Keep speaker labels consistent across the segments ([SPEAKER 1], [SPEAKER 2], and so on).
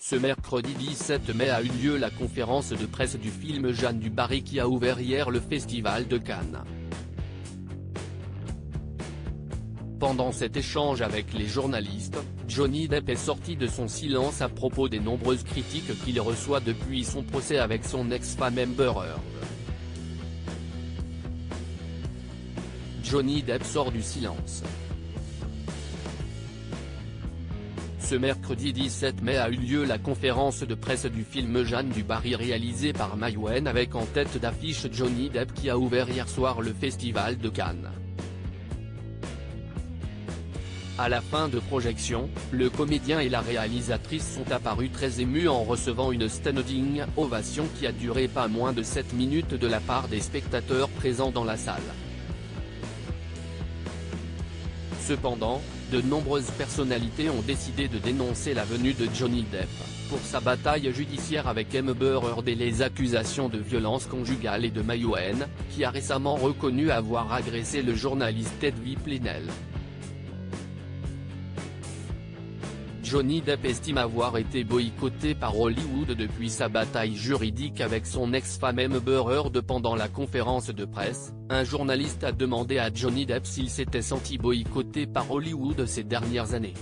[SPEAKER 1] Ce mercredi 17 mai a eu lieu la conférence de presse du film Jeanne du Barry qui a ouvert hier le Festival de Cannes. Pendant cet échange avec les journalistes, Johnny Depp est sorti de son silence à propos des nombreuses critiques qu'il reçoit depuis son procès avec son ex-femme Amber Heard. Johnny Depp sort du silence. Ce mercredi 17 mai a eu lieu la conférence de presse du film Jeanne du Barry réalisé par Maïwenn avec en tête d'affiche Johnny Depp qui a ouvert hier soir le Festival de Cannes. À la fin de projection, le comédien et la réalisatrice sont apparus très émus en recevant une standing ovation qui a duré pas moins de 7 minutes de la part des spectateurs présents dans la salle. Cependant, de nombreuses personnalités ont décidé de dénoncer la venue de Johnny Depp, pour sa bataille judiciaire avec Amber Heard et les accusations de violence conjugale et de Maïwenn, qui a récemment reconnu avoir agressé le journaliste Edwy Plenel. Johnny Depp estime avoir été boycotté par Hollywood depuis sa bataille juridique avec son ex-femme Amber Heard. Pendant la conférence de presse, un journaliste a demandé à Johnny Depp s'il s'était senti boycotté par Hollywood ces dernières années.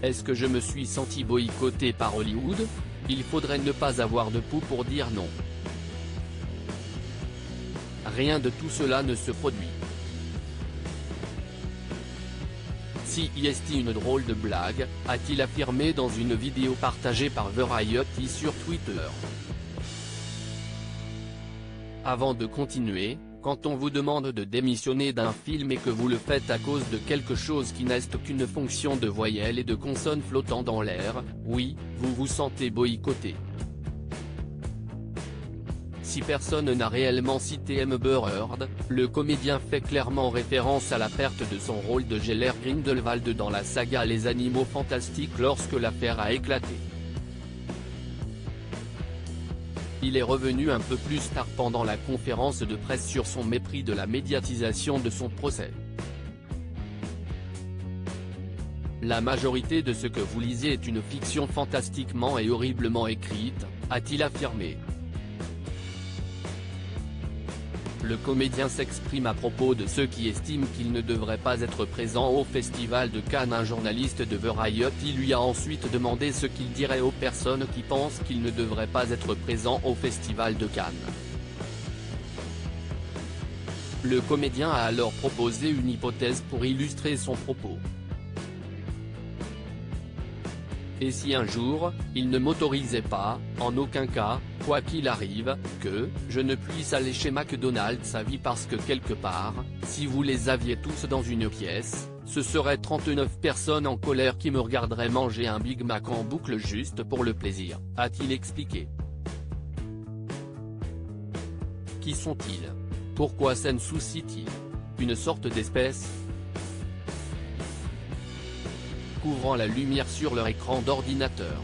[SPEAKER 1] Est-ce que je me suis senti boycotté par Hollywood? Il faudrait ne pas avoir de pouls pour dire non. Rien de tout cela ne se produit. Si est une drôle de blague, a-t-il affirmé dans une vidéo partagée par Variety sur Twitter. Avant de continuer, quand on vous demande de démissionner d'un film et que vous le faites à cause de quelque chose qui n'est qu'une fonction de voyelles et de consonnes flottant dans l'air, oui, vous vous sentez boycotté. Si personne n'a réellement cité Amber Heard, le comédien fait clairement référence à la perte de son rôle de Geller Grindelwald dans la saga Les Animaux Fantastiques lorsque l'affaire a éclaté. Il est revenu un peu plus tard pendant la conférence de presse sur son mépris de la médiatisation de son procès. La majorité de ce que vous lisez est une fiction fantastiquement et horriblement écrite, a-t-il affirmé. Le comédien s'exprime à propos de ceux qui estiment qu'il ne devrait pas être présent au Festival de Cannes. Un journaliste de Variety lui a ensuite demandé ce qu'il dirait aux personnes qui pensent qu'il ne devrait pas être présent au Festival de Cannes. Le comédien a alors proposé une hypothèse pour illustrer son propos. Et si un jour, il ne m'autorisait pas, en aucun cas, quoi qu'il arrive, que je ne puisse aller chez McDonald's à vie parce que quelque part, si vous les aviez tous dans une pièce, ce serait 39 personnes en colère qui me regarderaient manger un Big Mac en boucle juste pour le plaisir, a-t-il expliqué. Qui sont-ils? Pourquoi s'en soucient-ils? Une sorte d'espèce couvrant la lumière sur leur écran d'ordinateur.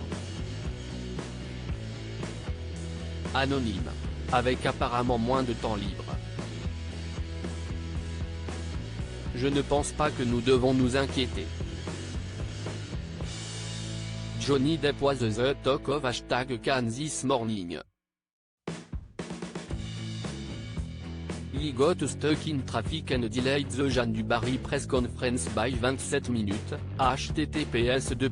[SPEAKER 1] Anonyme. Avec apparemment moins de temps libre. Je ne pense pas que nous devons nous inquiéter. Johnny Depp was the talk of #Cannes this morning. He got stuck in traffic and delayed the Jeanne du Barry press conference by 27 minutes, https://t.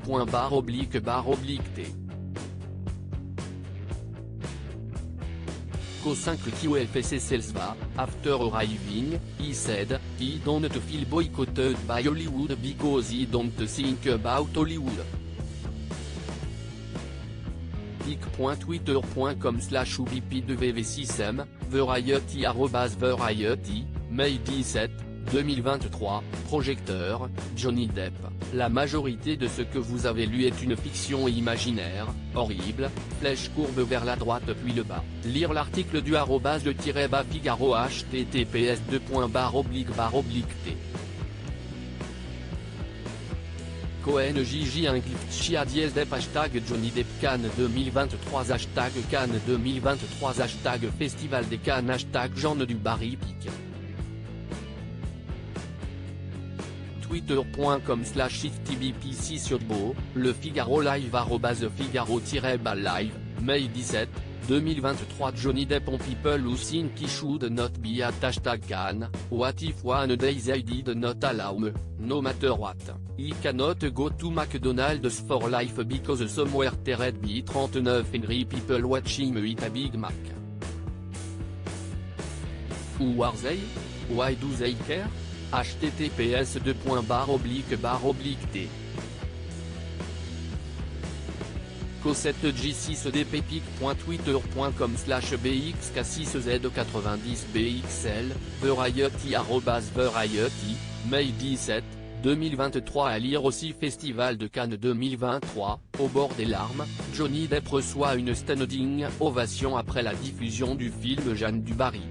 [SPEAKER 1] Co-5 QFC Selva, after arriving, he said, he don't feel boycotted by Hollywood because he don't think about Hollywood. pic.twitter.com/ubp2vv6m, Variety @Variety, mai 17, 2023, projecteur, Johnny Depp. La majorité de ce que vous avez lu est une fiction imaginaire, horrible, flèche courbe vers la droite puis le bas. Lire l'article du @le-bas Figaro https://t. Cohen Gigi Chia Diez Depp #Johnny Depp Cannes 2023 #Cannes 2023 #Festival des Cannes #Jeanne du Barry pic. twitter.com/iftbpc Le Figaro Live @figaro-live, May 17, 2023 Johnny Depp on people who think he should not be at #Cannes, what if one day they did not allow me, no matter what, he cannot go to McDonald's for life because somewhere there'd be 39 angry people watching me eat a Big Mac. Who are they? Why do they care? https://t. Cosette J6dppic.twitter.com/bxk6z90bxl, Variety @Variety, May 17, 2023 À lire aussi Festival de Cannes 2023, au bord des larmes, Johnny Depp reçoit une standing ovation après la diffusion du film Jeanne du Barry.